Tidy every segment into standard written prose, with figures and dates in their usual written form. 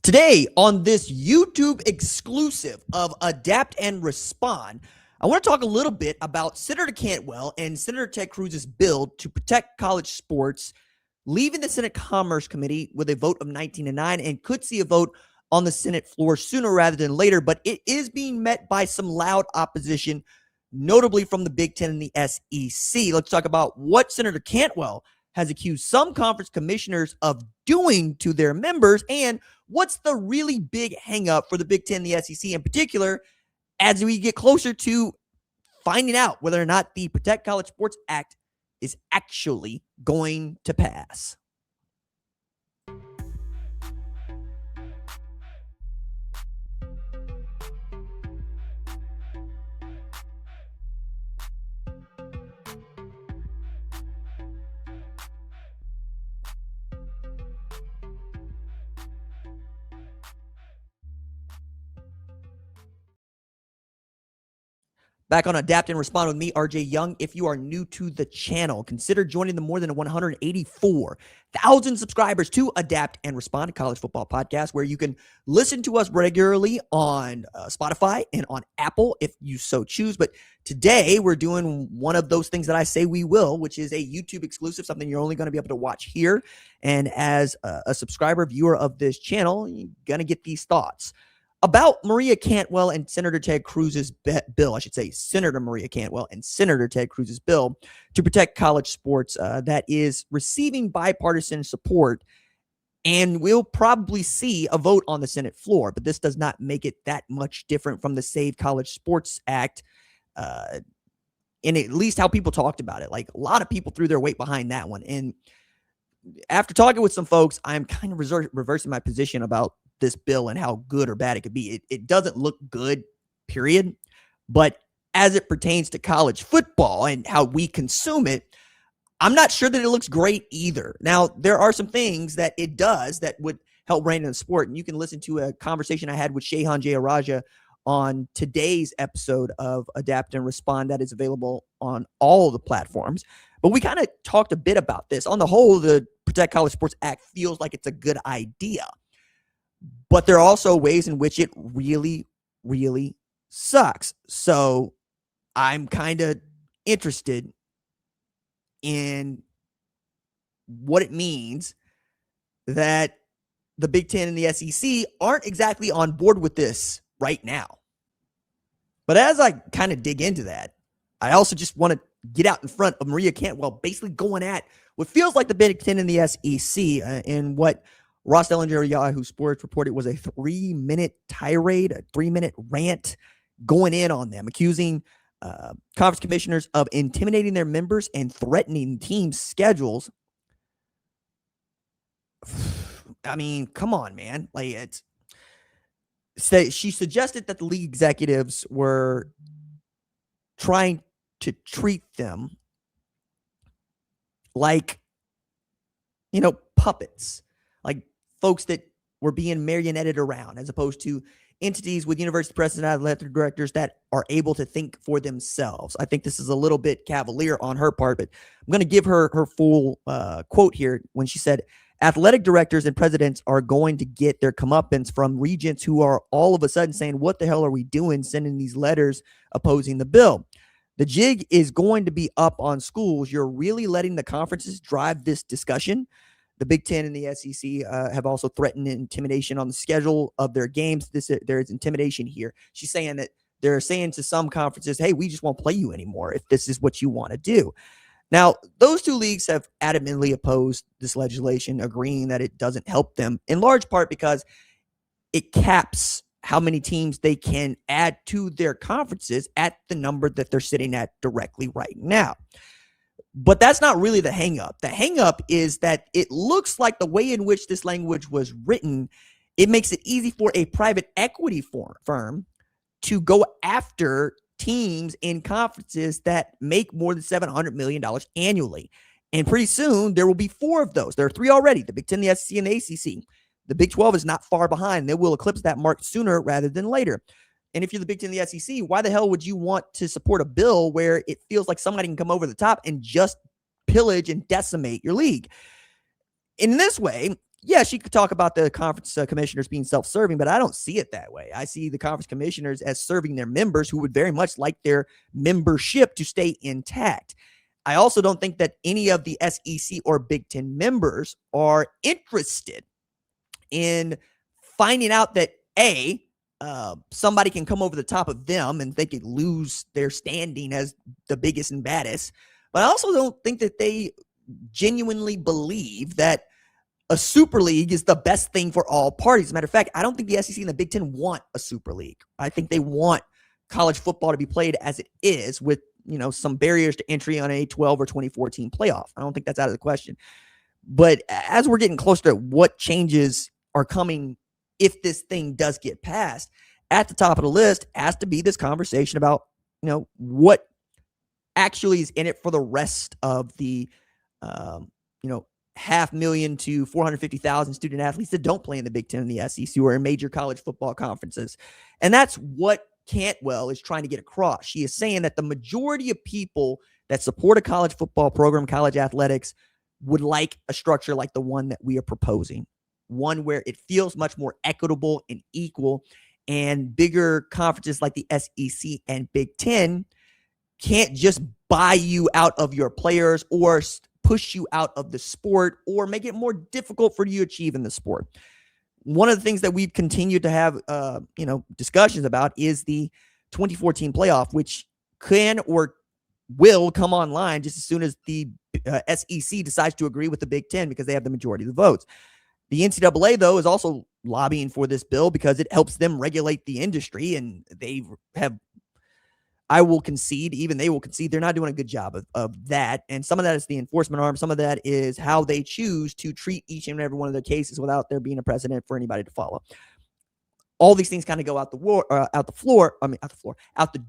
Today, on this YouTube exclusive of Adapt and Respond, I want to talk a little bit about Senator Cantwell and Senator Ted Cruz's bill to protect college sports, leaving the Senate Commerce Committee with a vote of 19-9 and could see a vote on the Senate floor sooner rather than later, but it is being met by some loud opposition, notably from the Big Ten and the SEC. Let's talk about what Senator Cantwell has accused some conference commissioners of doing to their members, and what's the really big hangup for the Big Ten and the SEC in particular as we get closer to finding out whether or not the Protect College Sports Act is actually going to pass. Back on Adapt and Respond with me, RJ Young. If you are new to the channel, consider joining the more than 184,000 subscribers to Adapt and Respond, a college football podcast, where you can listen to us regularly on Spotify and on Apple if you so choose. But today we're doing one of those things that I say we will, which is a YouTube exclusive, something you're only going to be able to watch here. And as a subscriber, viewer of this channel, you're going to get these thoughts about Maria Cantwell and Senator Ted Cruz's bill. I should say Senator Maria Cantwell and Senator Ted Cruz's bill to protect college sports that is receiving bipartisan support, and we'll probably see a vote on the Senate floor. But this does not make it that much different from the Save College Sports Act, in at least how people talked about it. Like, a lot of people threw their weight behind that one. And after talking with some folks, I'm kind of reversing my position about this bill and how good or bad it could be. It doesn't look good, period. But as it pertains to college football and how we consume it, I'm not sure that it looks great either. Now, there are some things that it does that would help rein in the sport. And you can listen to a conversation I had with Shehan Jayaraja on today's episode of Adapt and Respond that is available on all the platforms. But we kind of talked a bit about this. On the whole, the Protect College Sports Act feels like it's a good idea. But there are also ways in which it really, really sucks. So I'm kind of interested in what it means that the Big Ten and the SEC aren't exactly on board with this right now. But as I kind of dig into that, I also just want to get out in front of Maria Cantwell, basically going at what feels like the Big Ten and the SEC in what Ross Dellinger of Yahoo Sports reported was a 3-minute tirade, a 3-minute rant going in on them, accusing conference commissioners of intimidating their members and threatening teams' schedules. I mean, come on, man. Like, she suggested that the league executives were trying to treat them like, puppets, like folks that were being marionetted around, as opposed to entities with university presidents and athletic directors that are able to think for themselves. I think this is a little bit cavalier on her part, but I'm going to give her full quote here when she said, athletic directors and presidents are going to get their comeuppance from regents who are all of a sudden saying, what the hell are we doing sending these letters opposing the bill? The jig is going to be up on schools. You're really letting the conferences drive this discussion. The Big Ten and the SEC have also threatened intimidation on the schedule of their games. There is intimidation here. She's saying that they're saying to some conferences, hey, we just won't play you anymore if this is what you want to do. Now, those two leagues have adamantly opposed this legislation, agreeing that it doesn't help them, in large part because it caps how many teams they can add to their conferences at the number that they're sitting at directly right now. But that's not really the hang-up. The hang-up is that it looks like the way in which this language was written, it makes it easy for a private equity firm to go after teams in conferences that make more than $700 million annually. And pretty soon, there will be 4 of those. There are 3 already, the Big Ten, the SEC, and the ACC. The Big 12 is not far behind. They will eclipse that mark sooner rather than later. And if you're the Big Ten and the SEC, why the hell would you want to support a bill where it feels like somebody can come over the top and just pillage and decimate your league? In this way, yeah, she could talk about the conference commissioners being self-serving, but I don't see it that way. I see the conference commissioners as serving their members who would very much like their membership to stay intact. I also don't think that any of the SEC or Big Ten members are interested in finding out that somebody can come over the top of them and they could lose their standing as the biggest and baddest. But I also don't think that they genuinely believe that a super league is the best thing for all parties. As a matter of fact, I don't think the SEC and the Big Ten want a super league. I think they want college football to be played as it is with, some barriers to entry on a 12 or 2014 playoff. I don't think that's out of the question. But as we're getting closer to what changes are coming, if this thing does get passed, at the top of the list has to be this conversation about, what actually is in it for the rest of the, 500,000 to 450,000 student athletes that don't play in the Big Ten and the SEC or in major college football conferences. And that's what Cantwell is trying to get across. She is saying that the majority of people that support a college football program, college athletics, would like a structure like the one that we are proposing, one where it feels much more equitable and equal, and bigger conferences like the SEC and Big Ten can't just buy you out of your players or push you out of the sport or make it more difficult for you to achieve in the sport. One of the things that we've continued to have, discussions about is the 2014 playoff, which can or will come online just as soon as the SEC decides to agree with the Big Ten because they have the majority of the votes. The NCAA, though, is also lobbying for this bill because it helps them regulate the industry, and they have, I will concede, even they will concede, they're not doing a good job of that. And some of that is the enforcement arm. Some of that is how they choose to treat each and every one of their cases without there being a precedent for anybody to follow. All these things kind of go out the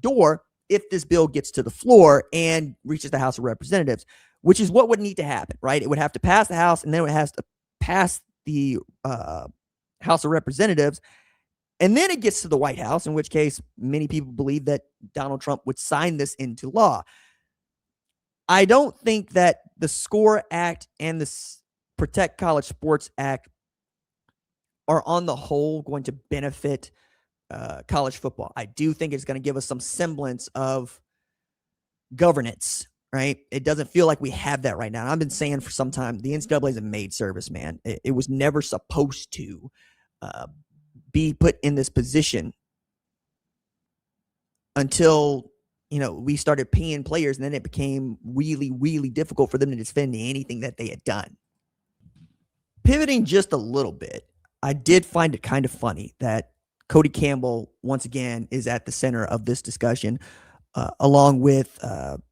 door if this bill gets to the floor and reaches the House of Representatives, which is what would need to happen, right? It would have to pass the House, and then it has to pass the House of Representatives. And then it gets to the White House, in which case many people believe that Donald Trump would sign this into law. I don't think that the SCORE Act and the Protect College Sports Act are on the whole going to benefit college football. I do think it's going to give us some semblance of governance, right? It doesn't feel like we have that right now. And I've been saying for some time, the NCAA is a maid service, man. It was never supposed to be put in this position until, we started paying players, and then it became really, really difficult for them to defend anything that they had done. Pivoting just a little bit, I did find it kind of funny that Cody Campbell, once again, is at the center of this discussion, along with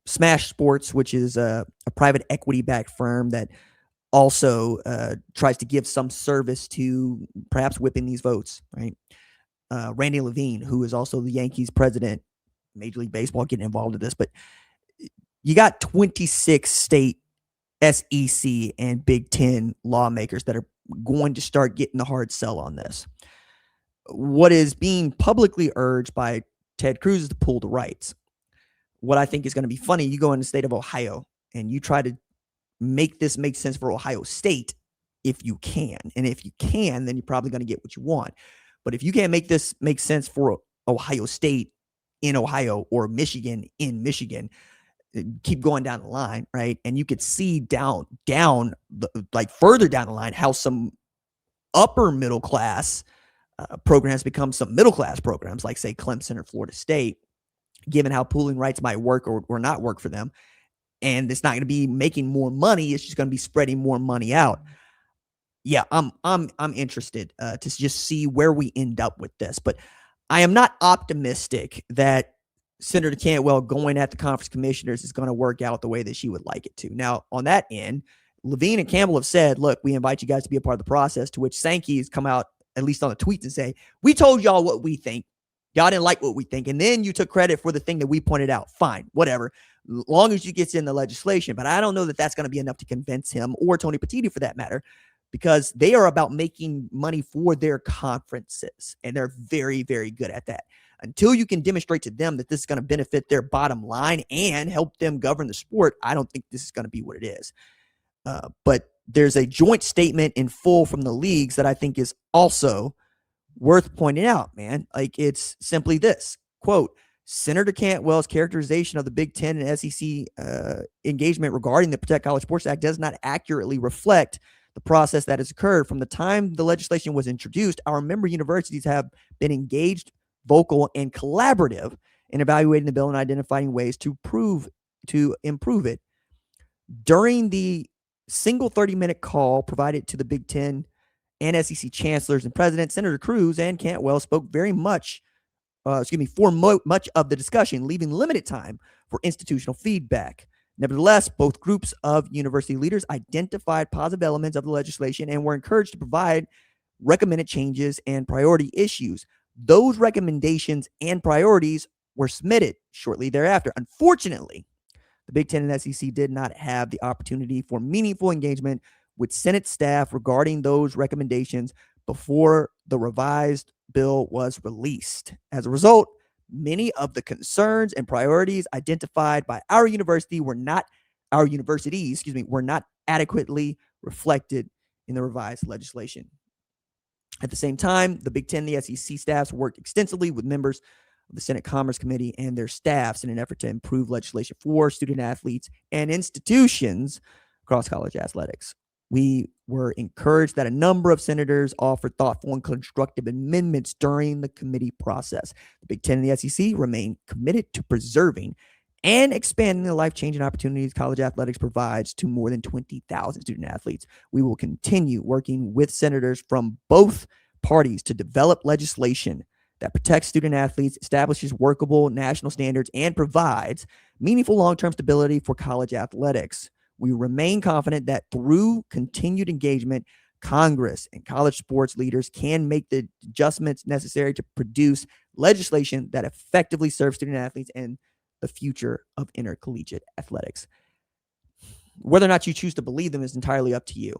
Smash Sports, which is a private equity-backed firm that also tries to give some service to perhaps whipping these votes, right? Randy Levine, who is also the Yankees president, Major League Baseball, getting involved in this. But you got 26 state SEC and Big Ten lawmakers that are going to start getting the hard sell on this. What is being publicly urged by Ted Cruz is to pull the rights. What I think is going to be funny, you go in the state of Ohio and you try to make this make sense for Ohio State if you can. And if you can, then you're probably going to get what you want. But if you can't make this make sense for Ohio State in Ohio or Michigan in Michigan, keep going down the line, right? And you could see like further down the line how some upper middle class programs become some middle class programs, like say Clemson or Florida State, given how pooling rights might work or not work for them. And it's not going to be making more money. It's just going to be spreading more money out. Yeah, I'm interested to just see where we end up with this. But I am not optimistic that Senator Cantwell going at the conference commissioners is going to work out the way that she would like it to. Now, on that end, Levine and Campbell have said, look, we invite you guys to be a part of the process, to which Sankey has come out, at least on the tweets, and say, we told y'all what we think. Y'all didn't like what we think. And then you took credit for the thing that we pointed out. Fine, whatever. Long as you get in the legislation. But I don't know that that's going to be enough to convince him or Tony Petitti for that matter, because they are about making money for their conferences. And they're very, very good at that. Until you can demonstrate to them that this is going to benefit their bottom line and help them govern the sport, I don't think this is going to be what it is. But there's a joint statement in full from the leagues that I think is also worth pointing out, man. Like, it's simply this quote: Senator Cantwell's characterization of the Big Ten and SEC engagement regarding the Protect College Sports Act does not accurately reflect the process that has occurred. From the time the legislation was introduced, our member universities have been engaged, vocal, and collaborative in evaluating the bill and identifying ways to improve it. During the single 30-minute call provided to the Big Ten and SEC chancellors and presidents, Senator Cruz and Cantwell spoke for much of the discussion, leaving limited time for institutional feedback. Nevertheless, both groups of university leaders identified positive elements of the legislation and were encouraged to provide recommended changes and priority issues. Those recommendations and priorities were submitted shortly thereafter. Unfortunately, the Big Ten and SEC did not have the opportunity for meaningful engagement with Senate staff regarding those recommendations before the revised bill was released. As a result, many of the concerns and priorities identified by our universities were not adequately reflected in the revised legislation. At the same time, the Big Ten and the SEC staffs worked extensively with members of the Senate Commerce Committee and their staffs in an effort to improve legislation for student athletes and institutions across college athletics. We were encouraged that a number of senators offered thoughtful and constructive amendments during the committee process. The Big Ten and the SEC remain committed to preserving and expanding the life-changing opportunities college athletics provides to more than 20,000 student athletes. We will continue working with senators from both parties to develop legislation that protects student athletes, establishes workable national standards, and provides meaningful long-term stability for college athletics. We remain confident that through continued engagement, Congress and college sports leaders can make the adjustments necessary to produce legislation that effectively serves student athletes and the future of intercollegiate athletics. Whether or not you choose to believe them is entirely up to you.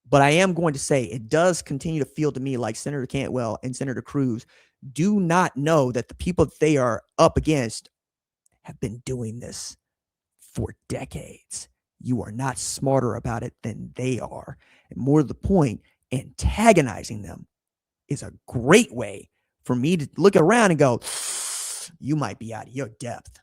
But I am going to say it does continue to feel to me like Senator Cantwell and Senator Cruz do not know that the people that they are up against have been doing this for decades. You are not smarter about it than they are. And more to the point, antagonizing them is a great way for me to look around and go, you might be out of your depth.